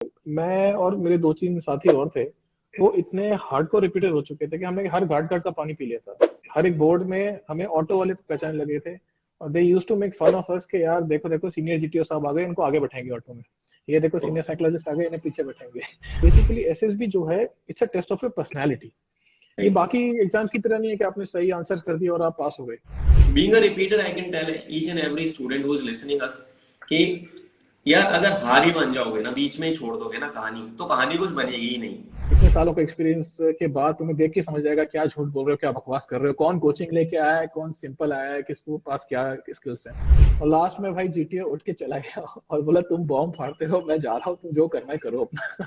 मैं और मेरे 2-3 साथी और थे, वो इतने हार्डकोर रिपीटर हो चुके थे कि हमने हर घाट घाट का पानी पी लिया था। हर एक बोर्ड में हमें ऑटो वाले पहचानने लगे थे, और they used to make fun of us कि यार देखो देखो सीनियर जीटीओ साहब आ गए, इनको आगे बैठाएंगे ऑटो में। ये देखो सीनियर साइकोलॉजिस्ट आ गए, इन्हें पीछे बैठाएंगे। बेसिकली एसएसबी जो है, it's a test of your personality. ये बाकी एग्जाम्स की तरह नहीं है कि आपने सही आंसर कर दिया और आप पास हो गए। Being a repeater, I can tell each and every student who is listening us कि यार अगर हार ही मान जाओगे ना, बीच में ही छोड़ दोगे ना कहानी, तो कहानी कुछ बनेगी ही नहीं। इतने सालों का एक्सपीरियंस के बाद तुम्हें देख के समझ जाएगा क्या झूठ बोल रहे हो, क्या बकवास कर रहे हो, कौन कोचिंग लेके आया है, कौन सिंपल आया है, किसको पास क्या स्किल्स है। और लास्ट में भाई जीटीए उठ के चला गया और बोला तुम बॉम्ब फाड़ते हो, मैं जा रहा हूँ, तुम जो करना है करो अपना।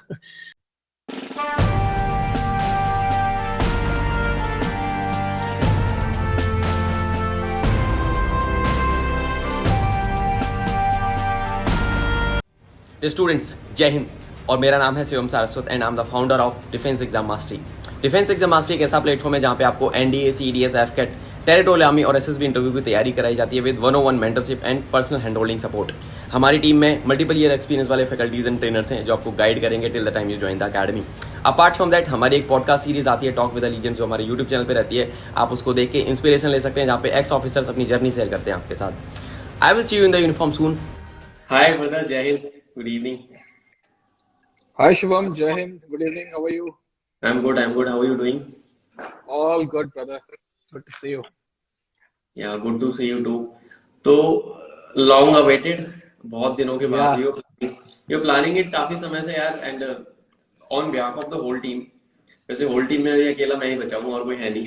स्टूडेंट्स, जय हिंद। और मेरा नाम है Shivam Saraswat and I am the founder of defence exam mastery. Defence exam mastery एक ऐसा प्लेटफॉर्म है जहाँ पे आपको एनडीए, सीडीएस, एफकेट, टेरिटोरियल आर्मी और एसएसबी इंटरव्यू की तैयारी कराई जाती है with 101 mentorship and personal hand holding support. हमारी टीम में मल्टीपल ईयर एक्सपीरियंस वाले फैकल्टीज एंड ट्रेनर्स हैं जो आपको गाइड करेंगे till the time you join the academy. Apart from that हमारी एक पॉडकास्ट सीरीज आती है टॉक विद लीजेंड्स, जो हमारे यूट्यूब चैनल पर रहती है। आप उसको देख के इंस्पिरेशन ले सकते हैं, जहाँ पे एक्स ऑफिसर्स अपनी जर्नी शेयर करते हैं आपके साथ। I will see you in the uniform soon. Hi brother, Jai Hind, good evening. Hi Shivam, Jai Hind, good evening, how are you? I'm good, I'm good. How are you doing? All good, brother. Good to see you. Yeah, good to see you too. तो long awaited, बहुत दिनों के बाद Yeah, you planning it काफी समय से यार, and on behalf of the whole team. वैसे होल टीम में भी अकेला मैं ही बचा हूँ और कोई है नहीं।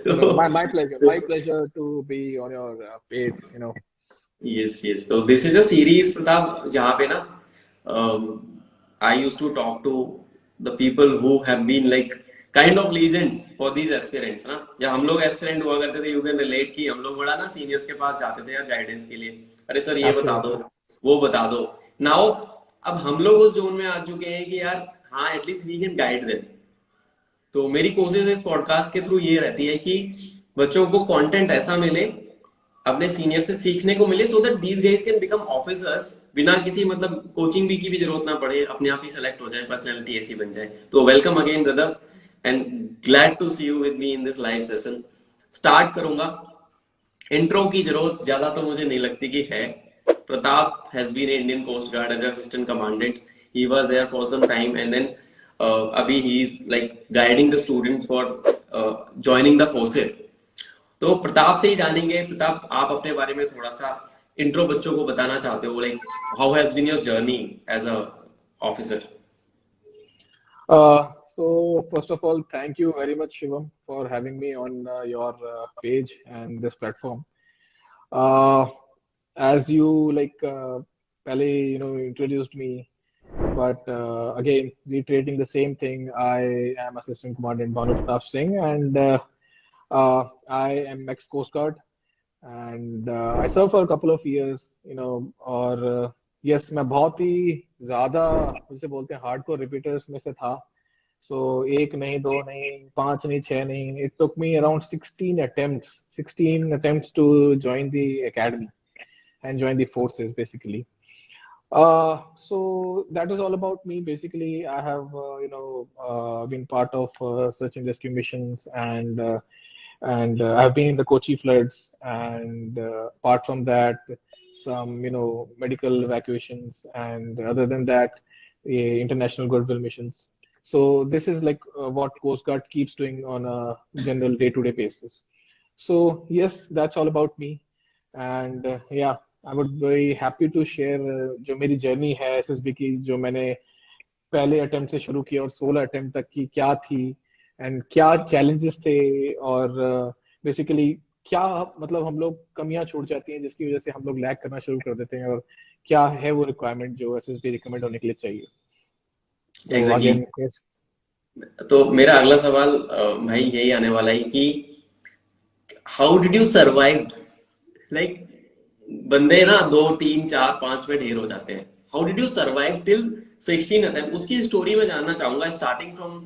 no, तो my pleasure to be on your page, you know. Yes yes, तो this is a series Pratap, जहाँ पे ना I use to talk to the people who have been like kind of legends for these aspirants ना। जब हम लोग aspirant हुआ करते थे, यू कैन रिलेट की हम लोग बड़ा ना सीनियर्स के पास जाते थे यार गाइडेंस के लिए, अरे सर ये बता दो, Absolutely. वो बता दो। नाउ अब हम लोग उस जोन में आ चुके हैं कि यार हाँ, at least we can guide them. तो मेरी कोशिश इस पॉडकास्ट के थ्रू ये रहती है कि बच्चों को कंटेंट ऐसा मिले, अपने सीनियर से सीखने को मिले, so that these guys can become officers बिना किसी मतलब कोचिंग भी की भी जरूरत ना पड़े, अपने आप ही सेलेक्ट हो जाए, पर्सनैलिटी ऐसी बन जाए। तो welcome again brother, and glad to see you with me in this live session. Start करूंगा। इंट्रो की जरूरत ज्यादा तो मुझे नहीं लगती कि है। Pratap has been Indian coast guard as assistant commandant. He was there for some time and then अभी he is like guiding the students for joining the forces. तो प्रताप से ही जानेंगे। प्रताप, आप अपने बारे में थोड़ा सा इंट्रो बच्चों को बताना चाहते हो, like how has been your journey as a officer? So first of all, thank you very much, Shivam, for having me on your page and this platform. Uh, as you Pele, introduced me, but again, reiterating the same thing, I am Assistant Commandant Bhanu Pratap Singh, and I am ex Coast Guard, and I served for a couple of years, और yes, मैं बहुत ही ज्यादा जैसे बोलते हैं hardcore repeaters में से था। सो एक नहीं, दो नहीं, पांच नहीं, छह नहीं, it took me around 16 attempts to join the academy and join the forces basically. So that is all about me. Basically, I have been part of search and rescue missions, and I've been in the Kochi floods, and apart from that, some medical evacuations, and other than that, international goodwill missions. So this is like what Coast Guard keeps doing on a general day-to-day basis. So yes, that's all about me, and yeah, I would be very happy to share जो मेरी journey है SSB की, जो मैंने पहले attempt से शुरू किया और 16 अटेम्प्ट तक की क्या थी, एंड क्या चैलेंजेस थे, और बेसिकली क्या मतलब हम लोग कमियां छूट जाती हैं जिसकी वजह से हम लोग लैग करना शुरू कर देते हैं, और क्या है वो रिक्वायरमेंट जो एसएसबी रिकमेंड होने के लिए चाहिए। तो एग्जैक्टली अगेन exactly. तो मेरा अगला सवाल भाई यही आने वाला है कि how did you survive, like बंदे ना 2 3 4 5 में ढेर हो जाते हैं, how did you survive till 16 attempt, उसकी स्टोरी में जानना चाहूंगा, स्टार्टिंग फ्रॉम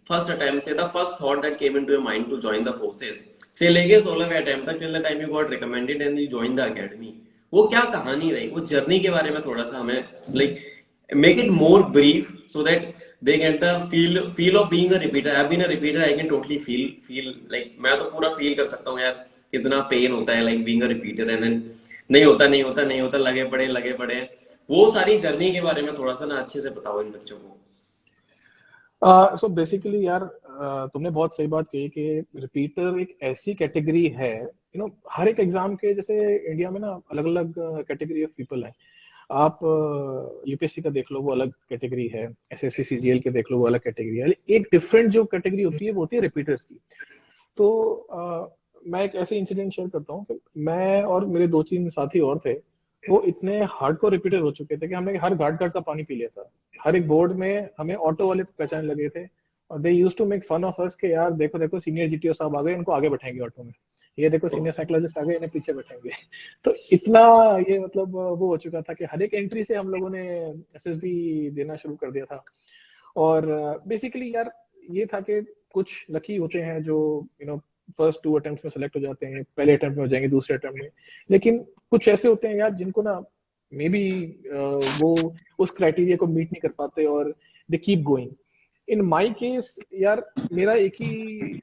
फर्स्ट अटेम्प्ट से, the first thought that came into your mind to join the forces, से लेके 16वें अटेम्प्ट तक till the time you got recommended and you join the academy. वो क्या कहानी रही, वो जर्नी के बारे में थोड़ा सा हमें like make it more brief so that they get the feel of being a repeater. I've been a repeater. I can totally feel like मैं तो पूरा feel कर सकता हूँ यार कितना पेन होता है like being a repeater and then नहीं होता लगे पड़े वो सारी जर्नी के बारे में थोड़ा सा ना अच्छे से बताओ इन बच्चों को। सो बेसिकली यार, तुमने बहुत सही बात कही कि रिपीटर एक ऐसी कैटेगरी है, हर एक एग्जाम के जैसे इंडिया में ना अलग अलग कैटेगरी ऑफ पीपल है। आप यूपीएससी का देख लो वो अलग कैटेगरी है, एसएससी सीजीएल के देख लो वो अलग कैटेगरी है। एक डिफरेंट जो कैटेगरी होती है वो होती है रिपीटर्स की। तो मैं एक ऐसे इंसिडेंट शेयर करता हूँ कि मैं और मेरे दो तीन साथी और थे, वो इतने हार्डकोर रिपीटर हो चुके थे कि हमने हर घाट घाट का पानी पी लिया था। हर एक बोर्ड में हमें ऑटो वाले पहचान लगे थे, और they use to make fun of us कि यार देखो देखो सीनियर जीटीओ साहब आ गए, इनको आगे बैठाएंगे ऑटो में। ये देखो सीनियर साइकोलॉजिस्ट आ गए, इन्हें पीछे बैठाएंगे। तो इतना ये मतलब वो हो चुका था कि हर एक एंट्री से हम लोगों ने एसएसबी देना शुरू कर दिया था। और बेसिकली यार ये था कि कुछ लकी होते हैं जो फर्स्ट 2 अटेम्प्ट में सेलेक्ट हो जाते हैं, पहले अटेम्प्ट में हो जाएंगे, दूसरे अटेम्प्ट में। लेकिन कुछ ऐसे होते हैं यार जिनको ना मे बी वो उस क्राइटेरिया को मीट नहीं कर पाते और they keep going. In my case यार मेरा एक ही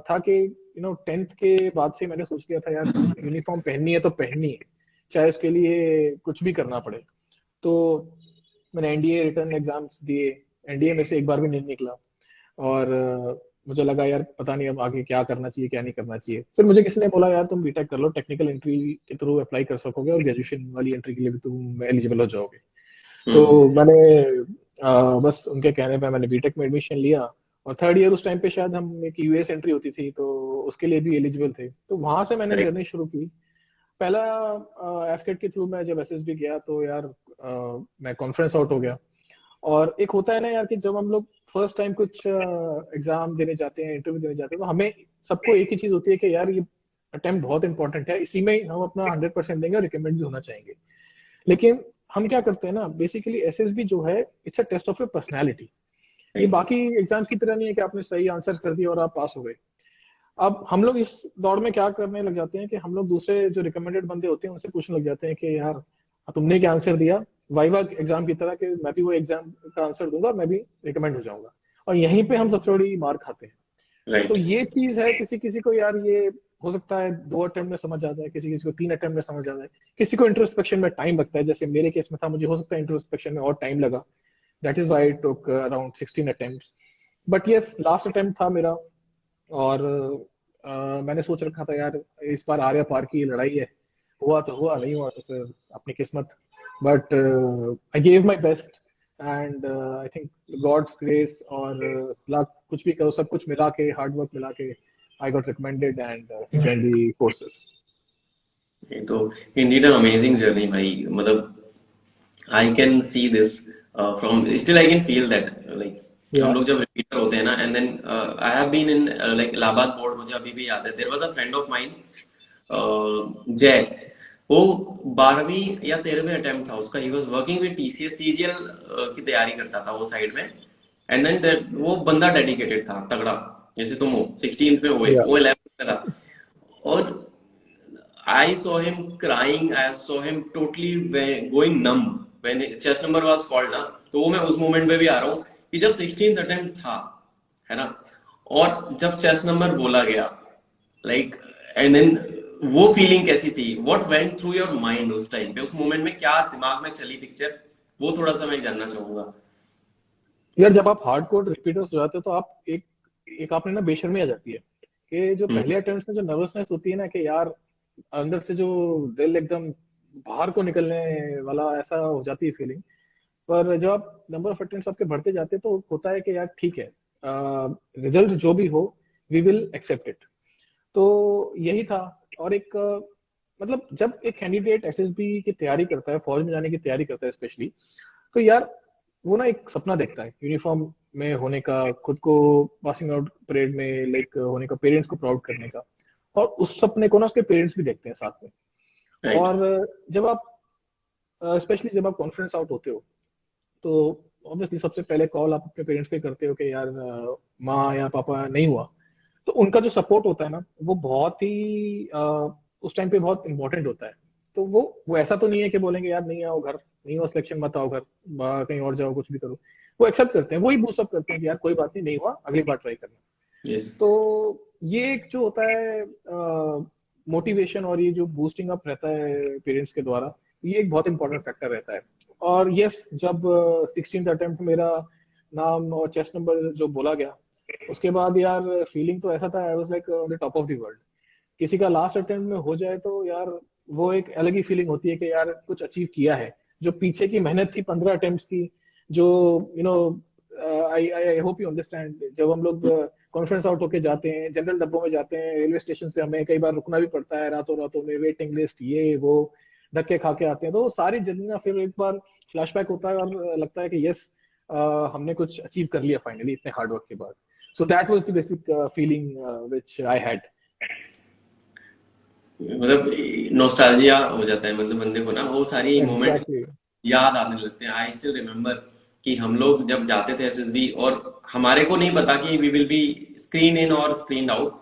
था कि 10th के बाद से मैंने सोच लिया था यार यूनिफॉर्म पहननी है तो पहननी है, चाहे उसके लिए कुछ भी करना पड़े। तो मैंने एनडीए रिटर्न एग्जाम्स दिए, एनडीए में से एक बार भी नहीं निकला। और मुझे लगा यार पता नहीं अब आगे क्या करना चाहिए क्या नहीं करना चाहिए। फिर मुझे किसी ने बोला यार तुम बीटेक कर लो, टेक्निकल एंट्री के थ्रू अप्लाई कर सकोगे और ग्रेजुएशन वाली एंट्री के लिए भी तुम एलिजिबल हो जाओगे। तो मैंने बस उनके कहने पे मैंने बीटेक में एडमिशन लिया। और थर्ड ईयर उस टाइम पे शायद हम एक यूएस एंट्री होती थी तो उसके लिए भी एलिजिबल थे, तो वहां से मैंने जर्नी शुरू की। पहला एफकेट के थ्रू मैं जब एसएसबी गया तो यार मैं कॉन्फ्रेंस आउट हो गया। और एक होता है ना यार कि जब हम लोग फर्स्ट टाइम कुछ एग्जाम देने जाते हैं, इंटरव्यू देने जाते हैं, तो हमें सबको एक ही चीज होती है कि यार ये अटेम्प्ट बहुत इंपॉर्टेंट है, इसी में हम अपना 100% देंगे और रिकमेंड भी होना चाहेंगे। लेकिन हम क्या करते हैं ना, बेसिकली एसएसबी जो है it's a test of your personality. ये बाकी एग्जाम्स की तरह नहीं है कि आपने सही आंसर कर दिया और आप पास हो गए। अब हम लोग इस दौड़ में क्या करने लग जाते हैं कि हम लोग दूसरे जो रिकमेंडेड बंदे होते हैं उनसे पूछने लग जाते हैं कि यार तुमने क्या आंसर दिया, वाइवा एग्जाम की तरह कि मैं भी वो एग्जाम का आंसर दूंगा, मैं भी रिकमेंड हो जाऊंगा। और यहीं पे हम सबसे बड़ी मार खाते हैं। तो ये चीज है, किसी किसी को यार ये हो सकता है 2 अटेम्प्ट में समझ आ जाए, किसी किसी को 3 अटेम्प्ट में समझ आ जाए, किसी को इंट्रोस्पेक्शन में टाइम लगता है। जैसे मेरे केस में था, मुझे हो सकता है इंट्रोस्पेक्शन में और टाइम लगा, that is why it took around 16 attempts. But yes, last attempt था मेरा। और मैंने सोच रखा था यार इस बार आर्या पार की लड़ाई है, हुआ तो हुआ, नहीं हुआ तो फिर अपनी किस्मत। But I gave my best and I think God's grace और लक, कुछ भी कहो, सब कुछ मिला के, हार्ड वर्क मिला के I got recommended and join the forces. ये तो इंडीड अन अमेजिंग जर्नी भाई, मतलब I can see this from still I can feel that like हम या लोग जब रिपीटर होते हैं ना and then I have been in like Allahabad board, मुझे अभी भी याद है there was a friend of mine Jay, वो 12वीं या 13वें अटेम्प्ट था उसका, he was working with TCS CGL की तैयारी करता था वो साइड में। एंड देन वो बंदा डेडिकेटेड था तगड़ा, जैसे तुम हो 16th में हुए, या वो 11th में था। और I saw him crying. I saw him totally going numb when chess number was called ना। तो वो मैं उस मोमेंट पे भी आ रहा हूँ कि जब 16th अटेम्प्ट था, है ना, और जब चेस नंबर बोला गया लाइक एंड देन वो फीलिंग कैसी थी, what went through your mind उस टाइम पे, उस मोमेंट में क्या दिमाग में चली पिक्चर, वो थोड़ा सा मैं जानना चाहूंगा। यार जब आप हार्ड कोड रिपीटर्स हो जाते हो तो आप एक एक आपने ना बेशर्मी आ जाती है कि जो हम्म। पहले अटेम्प्ट में जो नर्वसनेस होती है ना कि यार अंदर से जो दिल एकदम बाहर को निकलने वाला, ऐसा हो जाती है फीलिंग। पर जब आप नंबर ऑफ अटेम्प्ट्स आपके बढ़ते जाते हैं तो होता है कि यार ठीक है, रिजल्ट जो भी हो वी विल एक्सेप्ट इट। तो यही था। और एक मतलब जब एक कैंडिडेट एसएसबी की तैयारी करता है, फौज में जाने की तैयारी करता है स्पेशली, तो यार वो ना एक सपना देखता है यूनिफॉर्म में होने का, खुद को पासिंग आउट परेड में लाइक होने का, पेरेंट्स को प्राउड करने का। और उस सपने को ना उसके पेरेंट्स भी देखते हैं साथ में। राइट। और जब आप स्पेशली जब आप कॉन्फ्रेंस आउट होते हो तो ऑब्वियसली सबसे पहले कॉल आप अपने पेरेंट्स पे करते हो कि यार माँ या पापा नहीं हुआ। तो उनका जो सपोर्ट होता है ना वो बहुत ही उस टाइम पे बहुत इंपॉर्टेंट होता है। तो वो ऐसा तो नहीं है कि बोलेंगे यार नहीं आओ घर, नहीं हो सिलेक्शन मत आओ घर, कहीं और जाओ कुछ भी करो। वो एक्सेप्ट करते हैं, वही बूस्टअप करते हैं कि यार कोई बात नहीं, नहीं हुआ अगली बार ट्राई करना। यस। तो ये एक जो होता है मोटिवेशन और ये जो बूस्टिंग अप रहता है पेरेंट्स के द्वारा, ये एक बहुत इंपॉर्टेंट फैक्टर रहता है। और यस, जब 16th अटेम्प्ट मेरा नाम और चेस्ट नंबर जो बोला गया, उसके बाद यार फीलिंग तो ऐसा था, I was like on the top of the world. किसी का लास्ट अटेम्प्ट में हो जाए तो यार वो एक अलग ही फीलिंग होती है कि यार कुछ अचीव किया है। जो पीछे की मेहनत थी 15 अटेम्प्ट्स की, जो you know, I I hope you understand, जब हम लोग कॉन्फ्रेंस आउट होके जाते हैं, जनरल डब्बों में जाते हैं, रेलवे स्टेशन पे हमें कई बार रुकना भी पड़ता है रातों रातों में, वेटिंग लिस्ट ये वो, धक्के खा के आते हैं, तो वो सारी जर्नी ना फिर एक बार फ्लैशबैक होता है और लगता है कि यस, हमने कुछ अचीव कर लिया फाइनली इतने हार्ड वर्क के बाद। So that was the basic feeling which I had. मतलब नॉस्टैल्जिया हो जाता है, मतलब बंदे को ना वो सारी मोमेंट्स एग्जैक्टली। याद आने लगते हैं। आई स्टिल रिमेम्बर कि हम लोग जब जाते थे एसएसबी, और हमारे को नहीं पता कि we will be screen in और स्क्रीन आउट,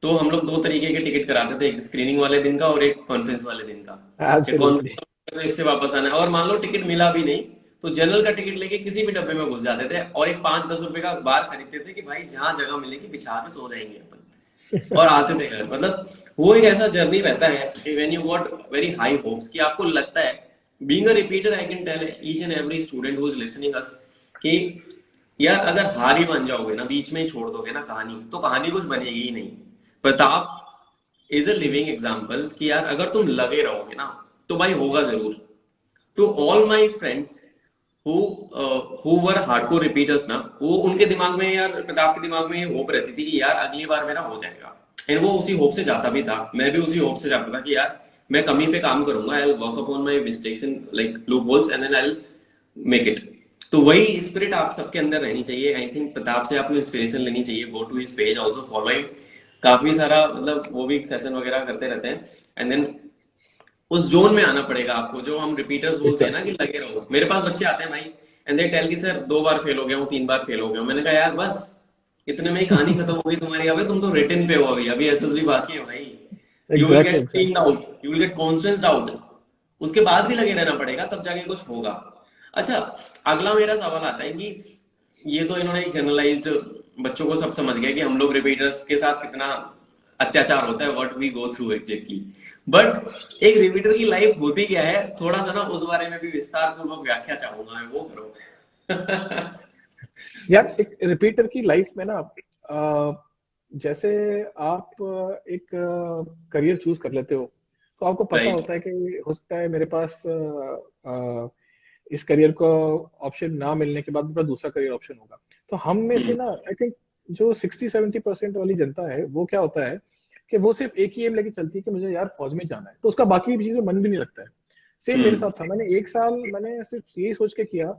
तो हम लोग दो तरीके के टिकट कराते थे, एक स्क्रीनिंग वाले दिन का और एक कॉन्फ्रेंस वाले दिन का। कि एब्सोल्युटली। कॉन्फ्रेंस तो इससे वापस आना है, और मान लो टिकट मिला भी नहीं तो जनरल का टिकट लेके किसी भी डब्बे में घुस जाते थे, और एक 5-10 रुपए का बार खरीदते थे कि भाई जहां जगह मिलेगी बिछा के सो जाएंगे अपन, और आते थे घर। मतलब वो एक ऐसा जर्नी रहता है कि when you got very high hopes, कि आपको लगता है, being a repeater I can tell each and every student who is listening us कि यार अगर हार ही मान जाओगे ना, बीच में ही छोड़ दोगे ना कहानी, तो कहानी कुछ बनेगी ही नहीं। Pratap is a living example कि यार अगर तुम लगे रहोगे ना तो भाई होगा जरूर। To all my friends who who were hardcore repeaters ना, वो उनके दिमाग में, यार प्रताप के दिमाग में ये होप रहती थी कि यार अगली बार मेरा हो जाएगा, एंड वो उसी होप से जाता भी था। मैं भी उसी होप से जाता था कि यार मैं कमी पे काम करूंगा, I will work upon my mistakes in like loop holes and then I will make it. तो वही स्पिरिट आप सबके अंदर रहनी चाहिए। आई थिंक प्रताप से आपको इंस्पिरेशन लेनी चाहिए। Go to his page, also follow him. काफी सारा मतलब वो भी सेशन वगैरह करते रहते हैं। एंड देन उस जोन में आना पड़ेगा आपको, जो हम रिपीटर्स बोलते हैं ना कि एग्जैक्टली। लगे रहो। मेरे पास बच्चे आते हैं भाई, एंड दे टेल कि सर 2 बार फेल हो गया हूँ, 3 बार फेल हो गया हूँ। मैंने कहा यार बस इतने में ही कहानी खत्म हो गई तुम्हारी। अबे तुम तो रिटन पे हो, अभी अभी एसएसबी बाकी है भाई। You will exactly. Get screened exactly. Out, you will get conferenced out, उसके बाद भी लगे रहना पड़ेगा, तब जाके कुछ होगा। अच्छा, अगला मेरा सवाल आता है कि ये तो इन्होंने एक जनरलाइज्ड, बच्चों को सब समझ गया कि हम लोग रिपीटर्स के साथ कितना अत्याचार होता है, what we go through exactly. But एक रिपीटर की लाइफ होती क्या है, थोड़ा सा ना उस बारे में भी विस्तार पूर्वक व्याख्या चाहूंगा मैं, वो करो। यार एक रिपीटर की लाइफ में ना, जैसे आप एक करियर चूज कर लेते हो, तो आपको पता राइट। होता है कि हो सकता है मेरे पास इस करियर का ऑप्शन ना मिलने के बाद मेरा दूसरा करियर ऑप्शन होगा। तो हम में से ना आई थिंक जो 60-70% वाली जनता है, वो क्या होता है कि वो सिर्फ एक ही एम लेके चलती है कि मुझे यार फौज में जाना है, तो उसका बाकी चीज में मन भी नहीं लगता है। सेम मेरे हम्म। साथ था, मैंने एक साल मैंने सिर्फ यही सोच के किया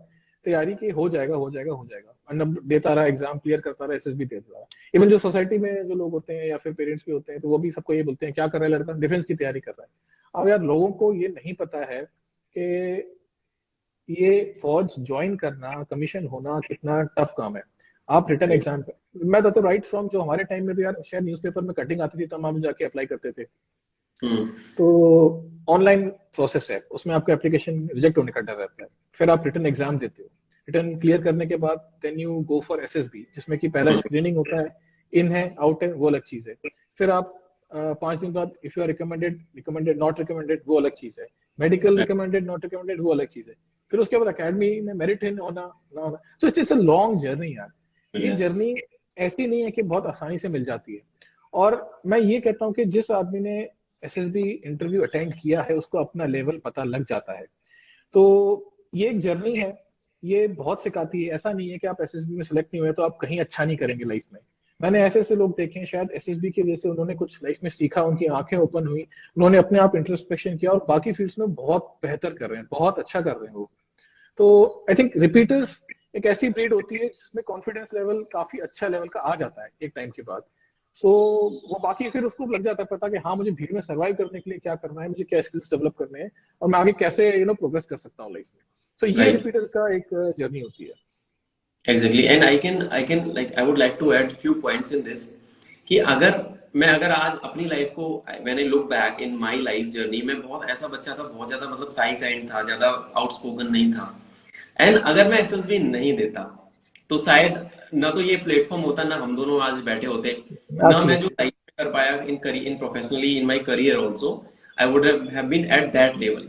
तैयारी की, हो जाएगा हो जाएगा हो जाएगा, मतलब देता रहा, एग्जाम क्लियर करता रहा, एसएसबी देता रहा। इवन जो सोसाइटी में जो लोग होते हैं या फिर पेरेंट्स भी होते हैं, तो वो भी सबको ये बोलते हैं क्या कर रहा है लड़का, डिफेंस की तैयारी कर रहा है। अब यार लोगों को ये नहीं पता है कि ये फौज ज्वाइन करना, कमीशन होना कितना टफ काम है। आप रिटर्न राइट। एग्जाम, मैं तो राइट फ्रॉम जो हमारे टाइम में तो यार शायद न्यूज़पेपर में कटिंग आती थी, तब हम जाके अप्लाई करते थे। हम्म। तो ऑनलाइन प्रोसेस है, उसमें आपका एप्लीकेशन रिजेक्ट होने का डर रहता है। फिर आप रिटर्न एग्जाम देते हो, रिटर्न क्लियर करने के बाद then you go for SSB, जिसमें कि पहला स्क्रीनिंग होता है, इन है आउट है वो अलग चीज है। फिर आप 5 दिन बाद if you are recommended, recommended not recommended वो अलग चीज है, मेडिकल रिकमेंडेड नॉट रिकमेंडेड वो अलग चीज है। फिर उसके बाद अकेडमी में मेरिट है होना ना होना। तो इट्स अ लॉन्ग जर्नी यार। ये यस। जर्नी ऐसी नहीं है कि बहुत आसानी से मिल जाती है। और मैं ये कहता हूँ कि जिस आदमी ने एसएसबी इंटरव्यू अटेंड किया है, उसको अपना लेवल पता लग जाता है। तो ये एक जर्नी है, ये बहुत सिखाती है। ऐसा नहीं है कि आप एसएसबी में सेलेक्ट नहीं हुए तो आप कहीं अच्छा नहीं करेंगे लाइफ में। मैंने ऐसे ऐसे लोग देखे हैं, शायद एसएसबी की वजह से उन्होंने कुछ लाइफ में सीखा, उनकी आंखें ओपन हुई, उन्होंने अपने आप इंट्रोस्पेक्शन किया और बाकी फील्ड्स में बहुत बेहतर कर रहे हैं, बहुत अच्छा कर रहे हैं वो। तो आई थिंक रिपीटर्स एक ऐसी ब्रीड होती है जिसमें कॉन्फिडेंस लेवल काफी अच्छा लेवल का आ जाता है एक टाइम के बाद। सो वो बाकी फिर उसको लग जाता है पता कि हाँ मुझे भीड़ में सर्वाइव करने के लिए क्या करना है, मुझे क्या स्किल्स डेवलप करने हैं, और मैं आगे कैसे प्रोग्रेस कर सकता हूँ लाइफ में। सो ये राइट। रिपीटर का एक जर्नी होती है। Exactly, and I can like, I would like to add few points in this कि अगर मैं अगर आज अपनी लाइफ को मैंने look back in my life journey, मैं बहुत ऐसा बच्चा था, बहुत ज्यादा मतलब साई काइंड था, ज्यादा आउटस्पोकन नहीं था। एंड अगर मैं एसएसबी नहीं देता तो शायद ना तो ये प्लेटफॉर्म होता, ना हम दोनों आज बैठे होते, ना मैं जो एब्सोल्युटली। लाइफ में कर पाया in professionally in my career also, I would have been at that level.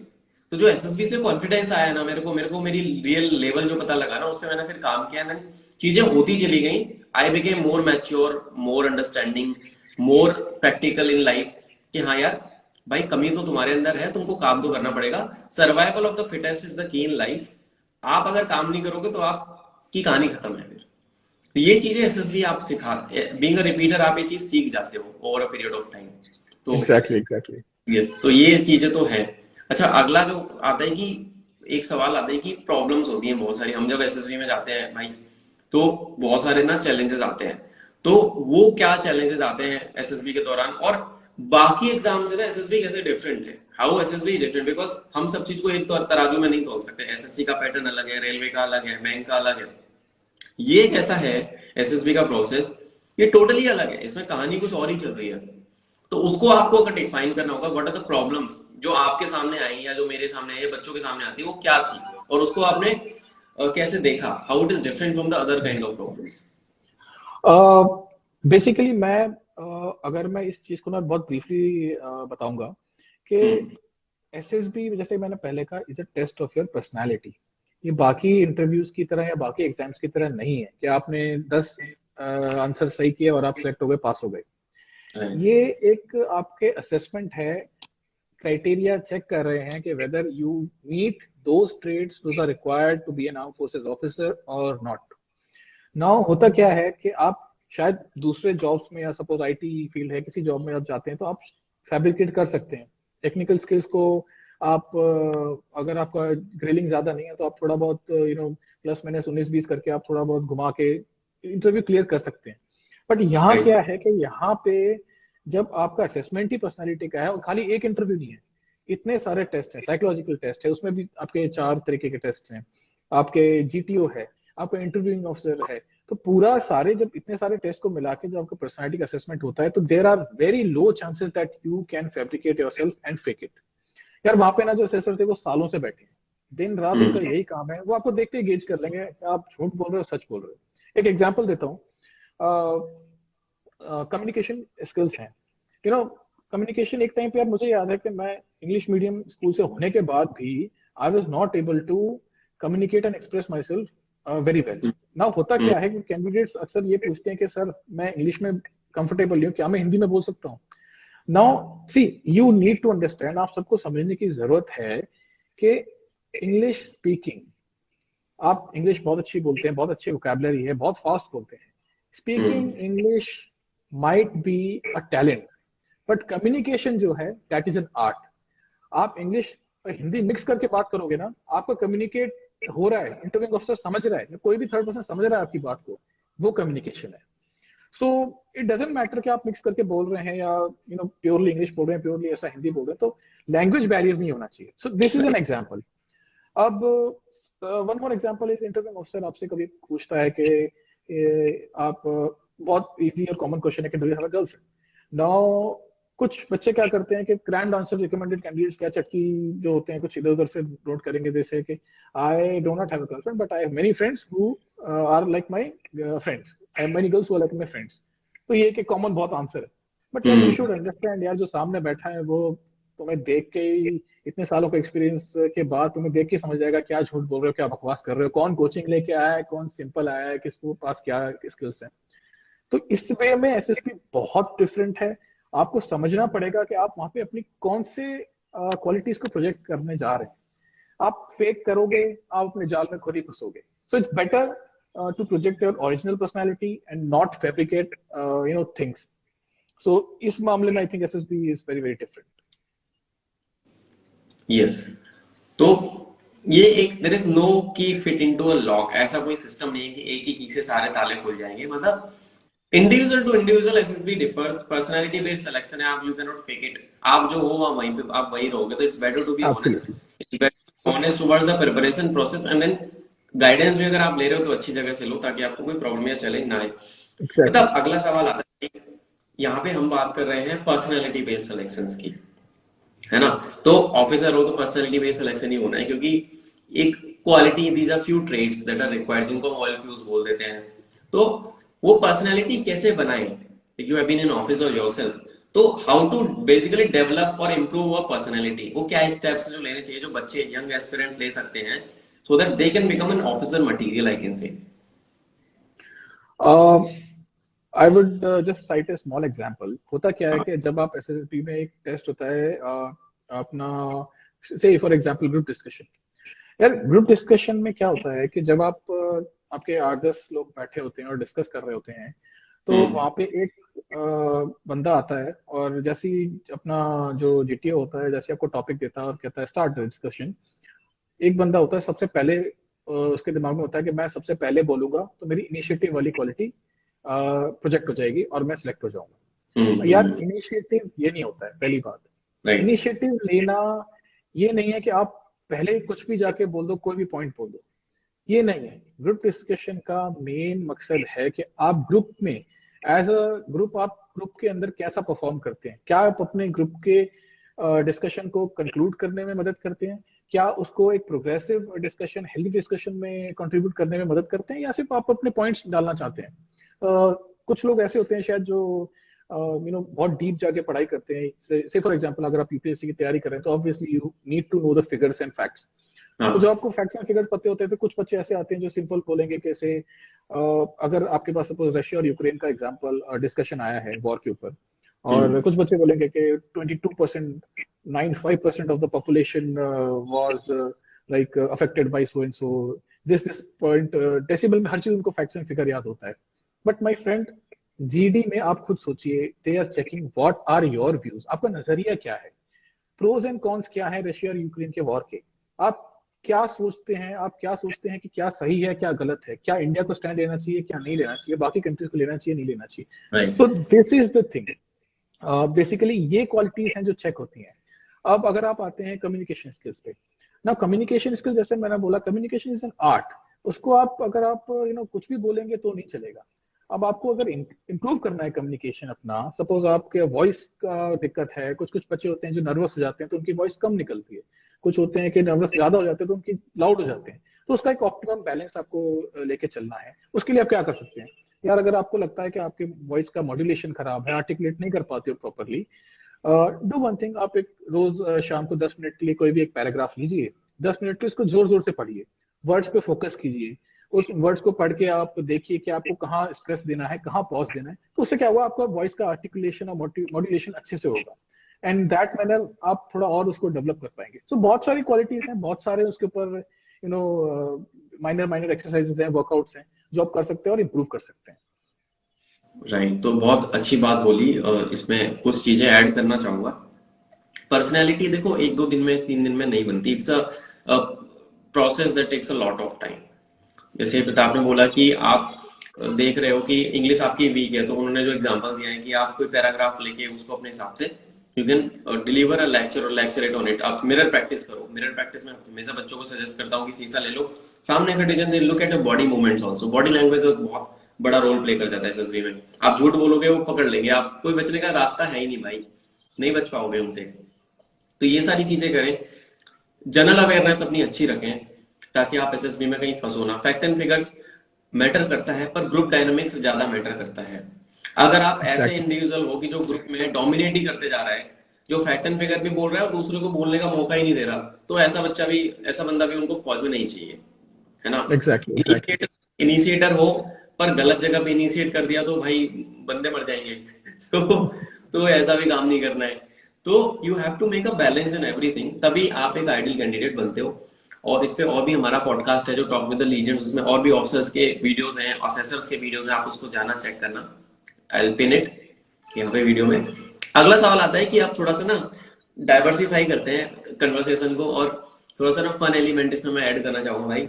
तो जो एसएसबी से कॉन्फिडेंस आया ना मेरे को मेरी रियल लेवल जो पता लगा ना, उस पर मैंने फिर काम किया ना, चीजें होती चली गई। I became more mature, more understanding, more practical in life, कि हाँ यार भाई कमी तो तुम्हारे अंदर है, तुमको काम तो करना पड़ेगा। Survival of the fittest is the key in life. आप अगर काम नहीं करोगे तो आपकी कहानी खत्म है फिर। तो ये चीजें एसएसबी आप सिखा, बीइंग अ रिपीटर आप ये चीज सीख जाते हो over a period of time. तो एग्जैक्टली एग्जैक्टली। यस, तो ये चीजें तो है। अच्छा, अगला जो आता है कि एक सवाल आता है कि प्रॉब्लम्स होती हैं बहुत सारी, हम जब एसएसबी में जाते हैं भाई तो बहुत सारे ना चैलेंजेस आते हैं। तो वो क्या चैलेंजेस आते हैं एसएसबी के दौरान, और बाकी एग्जाम से ना एसएसबी कैसे डिफरेंट है, हाउ एसएसबी डिफरेंट, बिकॉज हम सब चीज को एक तो तराजू में नहीं तोल सकते। एसएससी का पैटर्न अलग है, रेलवे का अलग है, बैंक का अलग है, ये कैसा है एसएसबी का प्रोसेस, ये टोटली अलग है, इसमें कहानी कुछ और ही चल रही है। तो उसको आपको अगर डिफाइन करना होगा, व्हाट आर द प्रॉब्लम्स जो आपके सामने आई या जो मेरे सामने आई या बच्चों के सामने आती है, वो क्या थी, और उसको आपने कैसे देखा, how it is different from the other kind of problems. Basically मैं अगर मैं इस चीज को ना बहुत ब्रीफली बताऊंगा कि एसएसबी, जैसे मैंने पहले कहा, is a test of your personality. ये बाकी इंटरव्यूज की तरह या बाकी एग्जाम्स की तरह नहीं है कि आपने 10 आंसर सही किए और आप सेलेक्ट हो गए, पास हो गए। ये एक आपके असेसमेंट है, क्राइटेरिया चेक कर रहे हैं कि whether you meet those traits those are required to be an armed forces officer और नॉट। नाउ होता क्या है कि आप शायद दूसरे जॉब्स में, या सपोज आईटी फील्ड है, किसी जॉब में आप जाते हैं तो आप फैब्रिकेट कर सकते हैं टेक्निकल स्किल्स को। आप अगर आपका ग्रिलिंग ज्यादा नहीं है तो आप थोड़ा बहुत प्लस माइनस 19-20 करके आप थोड़ा बहुत घुमा के इंटरव्यू क्लियर कर सकते हैं। बट यहाँ क्या है कि यहाँ पे जब आपका असेसमेंट ही पर्सनालिटी का है, और खाली एक इंटरव्यू नहीं है, इतने सारे टेस्ट हैं, साइकोलॉजिकल टेस्ट है, उसमें भी आपके 4 तरीके के टेस्ट हैं, आपके जीटीओ है, आपका इंटरव्यूइंग ऑफिसर है। तो पूरा सारे, जब इतने सारे टेस्ट को मिला के जब आपका पर्सनालिटी का असेसमेंट होता है, तो there are very low chances that you can fabricate yourself and fake it. यार वहां पे ना जो असेसर थे वो सालों से बैठे हैं, दिन रात उनका यही काम है, वो आपको देखते ही गेज कर लेंगे आप झूठ बोल रहे हो सच बोल रहे हो। एक एग्जाम्पल देता हूँ, कम्युनिकेशन स्किल्स हैं, कम्युनिकेशन। एक टाइम पे यार मुझे याद है कि मैं इंग्लिश मीडियम स्कूल से होने के बाद भी I was not able to communicate and express my self very well. ना होता क्या है कि कैंडिडेट्स अक्सर ये पूछते हैं कि सर मैं इंग्लिश में कंफर्टेबल नहीं हूँ, क्या मैं हिंदी में बोल सकता हूँ। Now see, you need to understand, आप सबको समझने की जरूरत है कि इंग्लिश स्पीकिंग, आप इंग्लिश बहुत अच्छी बोलते हैं, बहुत अच्छी वोकैबुलरी है, बहुत फास्ट बोलते हैं, speaking English might be a talent, but communication जो है दैट इज एन आर्ट। आप इंग्लिश और हिंदी मिक्स करके बात करोगे ना, आपका कम्युनिकेट हो रहा है, इंटरव्यूइंग ऑफिसर समझ रहा है, या कोई भी थर्ड पर्सन समझ रहा है आपकी बात को, वो कम्युनिकेशन है। सो इट डजेंट मैटर कि आप मिक्स करके बोल रहे हैं या प्योरली इंग्लिश बोल रहे हैं, प्योरली ऐसा हिंदी बोल रहे हैं, तो लैंग्वेज बैरियर नहीं होना चाहिए। So this is an example. अब one more example is, interviewing officer आपसे कभी पूछता है कि आप बहुत इजी और कॉमन क्वेश्चन है कि do you have a girlfriend. Now कुछ बच्चे क्या करते हैं कि ग्रैंड आंसर रिकमेंडेड कैंडिडेट्स क्या चटकी जो होते हैं कुछ इधर उधर से नोट करेंगे, जैसे कि I do not have a girlfriend but I have many friends who are like my friends, I have many girls who are like my friends. तो ये एक कॉमन बहुत आंसर है। बट यार यू शुड अंडरस्टैंड, यार जो सामने बैठा है वो तुम्हें देख के ही, इतने सालों के एक्सपीरियंस के बाद तुम्हें देख के समझ जाएगा क्या झूठ बोल रहे हो, क्या बकवास कर रहे हो, कौन कोचिंग लेके आया है, कौन सिंपल आया है, किसके पास क्या स्किल्स है। तो इस वे में एसएसपी बहुत डिफरेंट है। आपको समझना पड़ेगा कि आप वहां पे अपनी कौन से क्वालिटीज को प्रोजेक्ट करने जा रहे हैं। आप फेक करोगे, आप अपने जाल में खुद ही फंसोगे। So it's better to project your original personality and not fabricate things. So इस मामले में I think SSB is very very different. Yes, तो ये एक, there is no key fit into a lock, ऐसा कोई सिस्टम नहीं है कि एक ही की से सारे ताले खुल जाएंगे। मतलब individual to individual SSB differs, personality based selection है, आप you can not fake it, आप जो हो वहीं पे आप वही रहोगे। तो it's better to be honest, absolutely. It's better honest towards the preparation process, and then guidance भी अगर आप ले रहे हो तो अच्छी जगह से लो ताकि आपको कोई प्रॉब्लम या चैलेंज ना आए। एग्जैक्टली। मतलब अगला सवाल आता है, यहाँ पे हम बात कर रहे हैं पर्सनैलिटी बेस्ड सिलेक्शंस की, है ना। तो ऑफिसर हो तो पर्सनैलिटी बेस्ड सिलेक्शन ही होना है, क्योंकि एक quality, these are few traits that are required, जिनको मॉलिक्यूल्स बोल देते हैं। तो वो पर्सनैलिटी कैसे बनाए, you have been in office और योरसेल्फ, तो हाउ टू बेसिकली डेवलप और इम्प्रूव अ पर्सनैलिटी, वो क्या स्टेप्स जो लेने चाहिए, जो बच्चे यंग एस्पिरेंट्स ले सकते हैं, so that they can become an officer material, I can say. I would just site A small example. होता क्या है कि जब आप एसएसबी में एक टेस्ट होता है अपना, से फॉर एग्जांपल ग्रुप डिस्कशन। यार ग्रुप डिस्कशन में क्या होता है कि जब आप आपके 8-10 लोग बैठे होते हैं और डिस्कस कर रहे होते हैं, तो वहां पे एक बंदा आता है और जैसे ही अपना जो जीटीओ होता है जैसे आपको टॉपिक देता है और कहता है स्टार्ट डिस्कशन, एक बंदा होता है सबसे पहले उसके दिमाग में होता है कि मैं सबसे पहले बोलूंगा तो मेरी इनिशिएटिव वाली क्वालिटी प्रोजेक्ट हो जाएगी और मैं सिलेक्ट हो जाऊंगा। यार इनिशिएटिव ये नहीं होता है पहली बात। राइट। इनिशिएटिव लेना ये नहीं है कि आप पहले कुछ भी जाके बोल दो, कोई भी पॉइंट बोल दो, ये नहीं है। ग्रुप डिस्कशन का मेन मकसद है कि आप ग्रुप में एज अ ग्रुप, आप ग्रुप के अंदर कैसा परफॉर्म करते हैं, क्या आप अपने ग्रुप के डिस्कशन को कंक्लूड करने में मदद करते हैं, क्या उसको एक प्रोग्रेसिव डिस्कशन, हेल्दी डिस्कशन में कंट्रीब्यूट करने में मदद करते हैं, या सिर्फ आप अपने पॉइंट्स डालना चाहते हैं। कुछ लोग ऐसे होते हैं शायद जो बहुत डीप जाके पढ़ाई करते हैं। से फॉर एग्जांपल अगर आप यूपीएससी की तैयारी कर रहे हैं तो obviously you need to know the figures and facts. तो जो आपको फैक्ट्स एंड फिगर्स पते होते हैं, तो कुछ बच्चे ऐसे आते हैं जो सिंपल बोलेंगे कैसे, अगर आपके पास सपोज रशिया और यूक्रेन का एग्जांपल डिस्कशन आया है वॉर के ऊपर, और कुछ बच्चे बोलेंगे कि 22%, 95% of the population was like affected by so and so, this point, decibel में हर चीज उनको फैक्ट्स एंड फिगर याद होता है। बट माय फ्रेंड, जीडी में आप खुद सोचिए, they are checking what are your views, आपका नजरिया क्या है, प्रोज एंड कॉन्स क्या है रशिया और यूक्रेन के वॉर के, आप क्या सोचते हैं, आप क्या सोचते हैं कि क्या सही है क्या गलत है, क्या इंडिया को स्टैंड लेना चाहिए क्या नहीं लेना चाहिए, बाकी कंट्रीज को लेना चाहिए नहीं लेना चाहिए। So this is the thing. Basically ये क्वालिटीज हैं जो चेक होती हैं। अब अगर आप आते हैं कम्युनिकेशन स्किल्स पे, ना कम्युनिकेशन स्किल्स जैसे मैंने बोला, कम्युनिकेशन इज एन आर्ट। उसको आप अगर आप कुछ भी बोलेंगे तो नहीं चलेगा। अब आपको अगर इम्प्रूव करना है कम्युनिकेशन अपना, सपोज आपके वॉइस का दिक्कत है, कुछ कुछ बच्चे होते हैं जो नर्वस हो जाते हैं तो उनकी वॉइस कम निकलती है, कुछ होते हैं कि नर्वस ज्यादा हो जाते हैं तो उनकी लाउड हो जाते हैं। तो उसका एक ऑप्टिमम बैलेंस आपको लेके चलना है। उसके लिए आप क्या कर सकते हैं, यार अगर आपको लगता है कि आपके वॉइस का मॉड्यूलेशन खराब है, आर्टिकुलेट नहीं कर पाते हो प्रॉपरली, डू वन थिंग, आप एक रोज शाम को 10 मिनट के लिए कोई भी एक पैराग्राफ लीजिए, 10 मिनट के उसको जोर जोर से पढ़िए, वर्ड्स पे फोकस कीजिए, उस वर्ड्स को पढ़ के आप देखिए कि आपको कहाँ स्ट्रेस देना है, कहाँ पॉज देना है। तो उससे क्या हुआ, आपका वॉइस का आर्टिकुलेशन और मॉड्यूलेशन अच्छे से होगा, एंड दैट मैनर आप थोड़ा और उसको डेवलप कर पाएंगे। सो बहुत सारी क्वालिटीज हैं, बहुत सारे उसके ऊपर माइनर माइनर एक्सरसाइजेस हैं, वर्कआउट्स हैं जो आप कर सकते हैं और इम्प्रूव कर सकते हैं। राइट। तो बहुत अच्छी बात बोली, इसमें कुछ चीजें ऐड करना चाहूंगा। पर्सनैलिटी देखो 1-2 दिन में 3 दिन में नहीं बनती, it's a process that takes a lot of time. जैसे प्रताप ने बोला कि आप देख रहे हो कि इंग्लिश आपकी वीक है, तो उन्होंने जो एग्जांपल दिया है कि आप कोई पैराग्राफ लेके उसको अपने हिसाब से you can deliver a lecture और लेक्चरेट ऑन इट। आप मिरर प्रैक्टिस करो। मिरर प्रैक्टिस में हमेशा बच्चों को सजेस्ट करता हूँ कि शीशा ले लो, सामने खड़े जन look at your body movements also. Body language बहुत बड़ा रोल प्ले कर जाता है एसएसबी में। आप झूठ बोलोगे वो पकड़ लेंगे, आप कोई बचने का रास्ता है ही नहीं भाई, नहीं बच पाओगे उनसे। तो ये सारी चीजें करें, जनरल अवेयरनेस अपनी अच्छी रखें ताकि आप एसएसबी में कहीं फंसो ना। फैक्ट एंड फिगर्स मैटर करता है पर ग्रुप डायनामिक्स ज्यादा मैटर करता है। अगर आप ऐसे Exactly. इंडिविजुअल हो कि जो ग्रुप में डोमिनेट ही करते जा रहा है, जो फैक्ट एंड फिगर भी बोल रहा है और दूसरे को बोलने का मौका ही नहीं दे रहा, तो ऐसा बच्चा भी, ऐसा बंदा भी उनको फौज में नहीं चाहिए, है ना। Exactly. इनिशिएटर हो पर गलत जगह पे इनिशिएट कर दिया तो भाई बंदे मर जाएंगे। तो ऐसा भी काम नहीं करना है। तो you have to make a balance in everything, तभी आप एक आइडियल कैंडिडेट बनते हो। और इस पे और भी हमारा पॉडकास्ट है जो टॉक विद द लीजेंड्स, उसमें और भी ऑफिसर्स के वीडियोस हैं, असेसर्स के वीडियोस हैं, आप उसको जाना चेक करना। आई विल पिन इट यहाँ पे वीडियो में। अगला सवाल आता है कि आप थोड़ा सा ना डाइवर्सिफाई करते हैं कन्वर्सेशन को, और थोड़ा सा ना फन एलिमेंट इसमें मैं ऐड करना चाहूंगा भाई।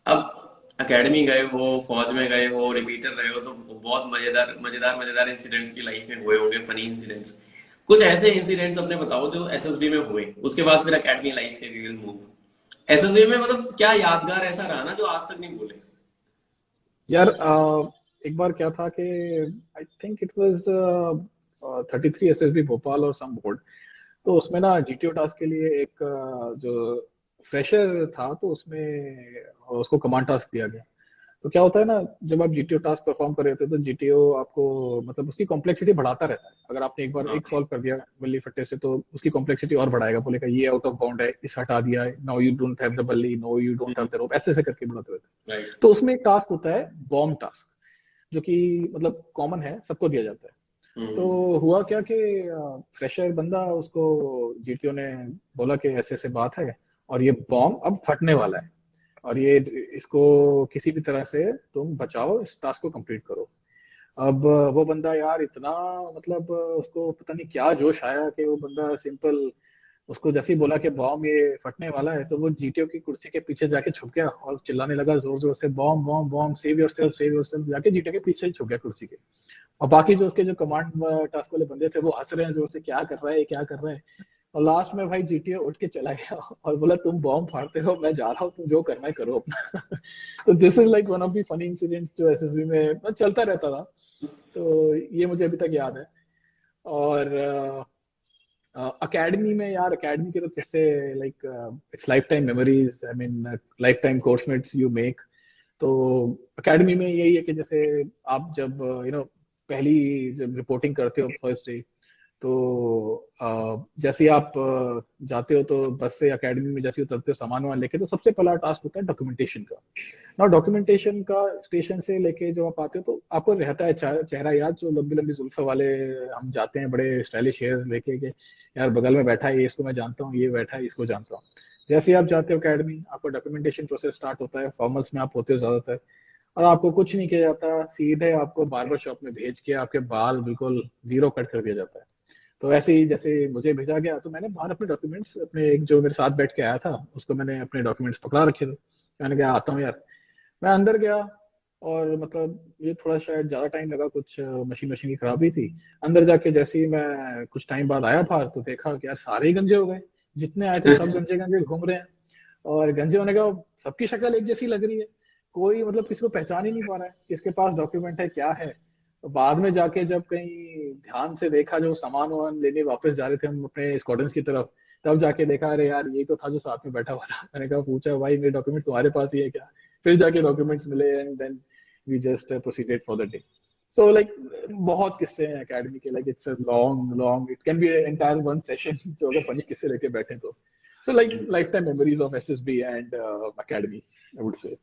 अब एकेडमी गए हो, फौज में गए हो, रिपीटर रहे हो, तो बहुत मजेदार मजेदार मजेदार इंसिडेंट्स की लाइफ में हुए होंगे, फनी इंसिडेंट्स। कुछ ऐसे इंसिडेंट्स अपने बताओ जो एसएसबी में हुए, उसके बाद फिर एकेडमी लाइफ के वी विल मूव। एसएसबी में मतलब क्या यादगार ऐसा रहा ना जो आज तक नहीं भूले। यार एक बार क्या था कि I think it was 33 SSB Bhopal और सम बोर्ड। तो उसमें ना जीटीओ टास्क के लिए एक जो फ्रेशर था, तो उसमें उसको कमांड टास्क दिया गया। तो क्या होता है ना, जब आप जीटीओ टास्क परफॉर्म कर रहे होते हैं तो जीटीओ आपको मतलब उसकी कॉम्प्लेक्सिटी बढ़ाता रहता है। अगर आपने एक बार हाँ एक सॉल्व कर दिया बल्ली फट्टे से, तो उसकी कॉम्प्लेक्सिटी और बढ़ाएगा, बोलेगा ये आउट ऑफ बाउंड है, इस हटा दिया है, now you don't have the बल्ली, no you don't have the rope, ऐसे ऐसे करके बढ़ाते रहते हैं। राइट। तो उसमें एक टास्क होता है बॉम्ब टास्क, जो कि मतलब कॉमन है, सबको दिया जाता है। तो हम्म। हुआ क्या कि फ्रेशर बंदा, उसको जीटीओ ने बोला कि ऐसे ऐसे बात है और ये बॉम्ब अब फटने वाला है, और ये इसको किसी भी तरह से तुम बचाओ, इस टास्क को कंप्लीट करो। अब वो बंदा यार इतना मतलब उसको पता नहीं क्या जोश आया कि वो बंदा सिंपल, उसको जैसे ही बोला कि बॉम्ब ये फटने वाला है, तो वो जीटीओ की कुर्सी के पीछे जाके छुप गया और चिल्लाने लगा जोर जोर से, bomb bomb bomb, save your self, जाके जीटीओ के पीछे ही छुप गया कुर्सी के। और बाकी जो उसके जो कमांड टास्क वाले बंदे थे वो हंस रहे हैं जोर से, क्या कर रहा है, क्या कर रहा है। और लास्ट में भाई जीटीओ उठ के चला गया और बोला तुम बॉम्ब फाड़ते रहो, मैं जा रहा हूँ, तुम जो करना है करो अपना। तो this is like one of the funny incidents जो एसएसबी में चलता रहता था। तो ये मुझे अभी तक याद है। और अकेडमी में यार, अकेडमी के तो किस्से like it's life time memories, I mean life time coursemates you make. तो अकेडमी में यही है कि जैसे आप जब पहली जब रिपोर्टिंग करते हो फर्स्ट डे, तो जैसे ही आप जाते हो तो बस से अकेडमी में जैसे ही उतरते हो सामान वामान लेके, तो सबसे पहला टास्क होता है डॉक्यूमेंटेशन का। ना डॉक्यूमेंटेशन का स्टेशन से लेके जब आप आते हो तो आपको रहता है चेहरा याद, जो लंबी लंबी जुल्फे वाले, हम जाते हैं बड़े स्टाइलिश हेयर लेके के, यार बगल में बैठा है ये, इसको मैं जानता हूँ, ये बैठा है इसको जानता हूँ। जैसे ही आप जाते हो अकेडमी, आपका डॉक्यूमेंटेशन प्रोसेस स्टार्ट होता है, फॉर्मल्स में आप होते हो ज्यादातर, और आपको कुछ नहीं किया जाता, सीधे आपको बार्बर शॉप में भेज के आपके बाल बिल्कुल जीरो कट कर दिया जाता है। तो ऐसे ही जैसे मुझे भेजा गया, तो मैंने बाहर अपने डॉक्यूमेंट्स, अपने एक जो मेरे साथ बैठ के आया था उसको मैंने अपने डॉक्यूमेंट्स पकड़ा रखे थे। मैंने कहा आता हूँ यार। मैं अंदर गया, और मतलब ये थोड़ा शायद ज्यादा टाइम लगा, कुछ मशीन मशीन की खराबी थी। अंदर जाके जैसे ही मैं कुछ टाइम बाद आया बाहर, तो देखा कि यार सारे ही गंजे हो गए, जितने आए थे सब गंजे गंजे घूम रहे हैं। और गंजे होने का, सबकी शक्ल एक जैसी लग रही है, कोई मतलब किसी को पहचान ही नहीं पा रहा है किसके पास डॉक्यूमेंट है क्या है। तो बाद में जाके जब कहीं ध्यान से देखा, जो सामान वामान लेने वापस जा रहे थे हम अपने स्क्वाड्रंस की तरफ, तब जाके देखा, अरे यार यही तो था जो साथ में बैठा हुआ था। मैंने कहा, पूछा भाई मेरे डॉक्यूमेंट तुम्हारे पास ही है क्या? फिर जाके डॉक्यूमेंट्स मिले, and then we just proceeded for the day. So like बहुत किस्से हैं एकेडमी के, like it's a long long, it can be entire one session जो अगर फनी किस्से लेके बैठे तो। So like lifetime memories of SSB and academy, I would say.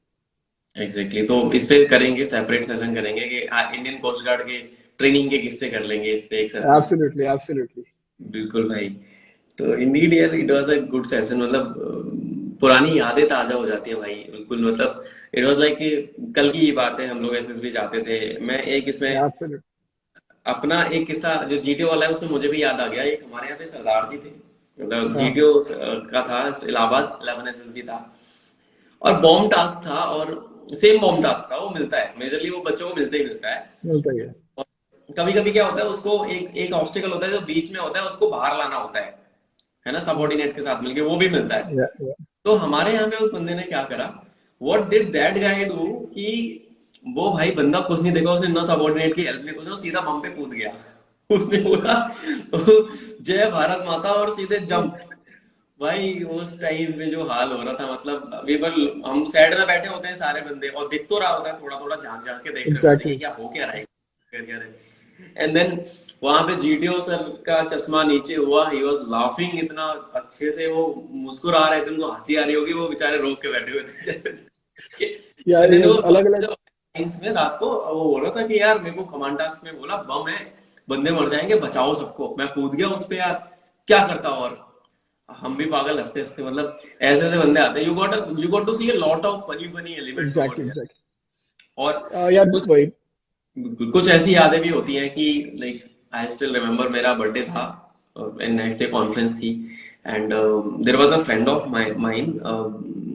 Exactly तो इस पे करेंगे, सेपरेट सेशन करेंगे कि इंडियन कोस्ट गार्ड के ट्रेनिंग के किस्से कर लेंगे इस पे एक सेशन। Absolutely, absolutely. बिल्कुल भाई। तो इंडीड यार it was a good session, मतलब पुरानी यादें ताजा हो जाती हैं भाई, बिल्कुल मतलब इट वाज लाइक कि कल की ही बात है, हम लोग एसएसबी जाते थे। मैं एक इसमें Absolutely. अपना एक किस्सा जो जीटीओ वाला है उससे मुझे भी याद आ गया। एक हमारे यहाँ पे सरदार जी थे, मतलब हाँ, जीटीओ का था, इलाहाबाद 11 एसएसबी था, और बॉम्ब टास्क था, और सेम बॉम्ब टास्क था, वो मिलता है मेजरली, वो बच्चों को मिलता ही मिलता है। मिलता ही है। कभी कभी क्या होता है, उसको एक एक ऑब्स्टिकल होता है जो बीच में होता है, उसको बाहर लाना होता है ना, सबऑर्डिनेट के साथ मिलके, वो भी मिलता है। Yeah, yeah. तो हमारे यहाँ पे उस बंदे ने क्या करा, what did that guy do, कि वो भाई बंदा कुछ नहीं देखा उसने, ना सबऑर्डिनेट की हेल्प नहीं, उसने सीधा बम पे कूद गया। उसने बोला जय भारत माता, और सीधे जंप। भाई उस टाइम पे जो हाल हो रहा था, मतलब अभी पर हम साइड में बैठे होते हैं सारे बंदे, और दिख तो रहा होता है, थोड़ा थोड़ा झांक झांक के देख रहे होते हैं कि Exactly. क्या हो क्या रहा है, कर क्या रहा है। एंड देन वहां पे जीटीओ सर का चश्मा नीचे हुआ, ही वाज लाफिंग इतना अच्छे से, वो मुस्कुरा रहे थे, उनको हंसी आ रही होगी, वो बेचारे रोक के बैठे हुए थे। यार एंड देन ये वो अलग अलग। में रात को वो बोल रहा था कि यार मेरे को कमांड टास्क में बोला बम है, बंदे मर जाएंगे, बचाओ सबको। मैं कूद गया उस पे यार, क्या करता। और हम भी पागल हंसते हंसते, मतलब ऐसे ऐसे बंदे आते हैं, you got to see a lot of funny funny elements over Exactly, there. exactly. और यार कुछ वही। कुछ ऐसी यादें भी होती हैं कि लाइक आई स्टिल रिमेम्बर, मेरा बर्थडे था एंड नेक्स्ट डे कॉन्फ्रेंस थी, and there was a friend of mine,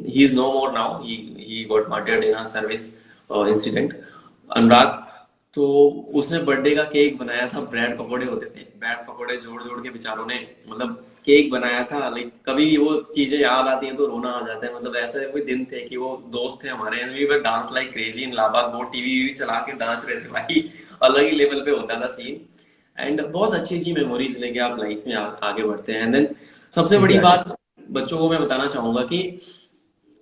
he is no more now, he got martyred in a service incident, Anurag. तो उसने बर्थडे का केक बनाया था, ब्रेड पकोड़े होते थे, ब्रेड पकोड़े जोड़ जोड़ के बेचारों ने मतलब केक बनाया था। लाइक कभी वो चीजें याद आती हैं तो रोना आ जाता है, मतलब ऐसे कोई दिन थे कि वो दोस्त थे हमारे, we were dance like crazy in Allahabad, वो टीवी वीवी चला के डांस रहे थे भाई, अलग ही लेवल पे होता था सीन। एंड बहुत अच्छी अच्छी मेमोरीज लेके आप लाइफ में आगे बढ़ते हैं। एंड देन सबसे बड़ी एग्जैक्टली। बात बच्चों को मैं बताना चाहूंगा कि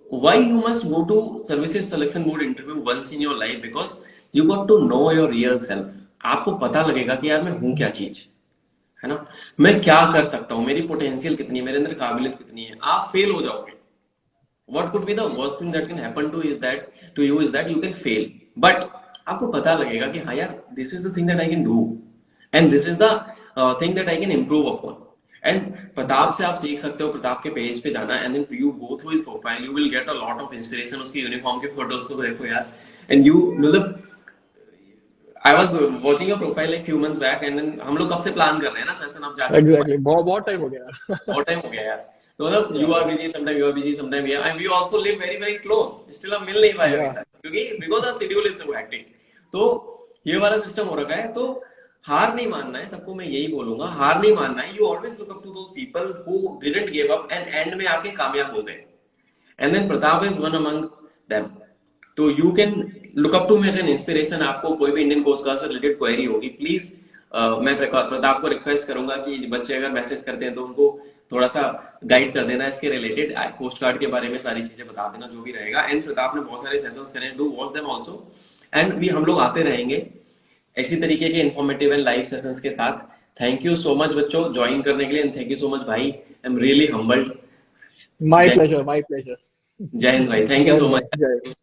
why you must go to services selection board interview once in your life, because you got to know your real self। आपको पता लगेगा कि यार मैं हूं क्या चीज, है ना, मैं क्या कर सकता हूँ, मेरी पोटेंशियल कितनी है, मेरे अंदर काबिलियत कितनी है। आप फेल हो जाओगे, what could be the worst thing that can happen to you is that you can fail, but आपको पता लगेगा कि हाँ यार this is the thing that I can do and this is the thing that I can improve upon। And Pratap से आप सीख सकते हो, प्रताप के पेज पे जाना and then you go through his profile, you will get a lot of inspiration. उसकी uniform के फोटोज को देखो यार, एंड यू मतलब I was watching your profile like few months back, and then हम लोग कब से प्लान कर रहे हैं ना सेशन, अब जाके एग्जैक्टली, बहुत बहुत टाइम हो गया। बहुत टाइम हो गया यार। तो मतलब या you are busy sometime, you are busy sometime, and we also live very very close, still हम मिल नहीं पाए अभी या तक, क्योंकि because our schedule is so hectic. तो ये वाला सिस्टम हो रखा है। तो हार नहीं मानना है सबको, मैं यही बोलूंगा, हार नहीं मानना है। You always look up to those people who didn't give up and end में आके कामयाब हो गए, and then Pratap is one among them. तो you can look up to me as an inspiration. आपको कोई भी इंडियन कोस्ट गार्ड से रिलेटेड क्वेरी होगी, प्लीज मैं प्रताप को रिक्वेस्ट करूंगा कि बच्चे अगर मैसेज करते हैं तो उनको थोड़ा सा गाइड कर देना इसके रिलेटेड, कोस्ट गार्ड के बारे में सारी चीजें बता देना जो भी रहेगा। एंड प्रताप ने बहुत सारे सेशंस करे, do watch them also, and भी हम लोग आते रहेंगे इसी तरीके के इन्फॉर्मेटिव एंड लाइव सेशंस के साथ। थैंक यू सो मच बच्चों ज्वाइन करने के लिए, and thank you so much भाई, I am really humbled. My जय pleasure, my pleasure. Jai Hind भाई, थैंक यू जय सो हिंद, मच। जय हिंद।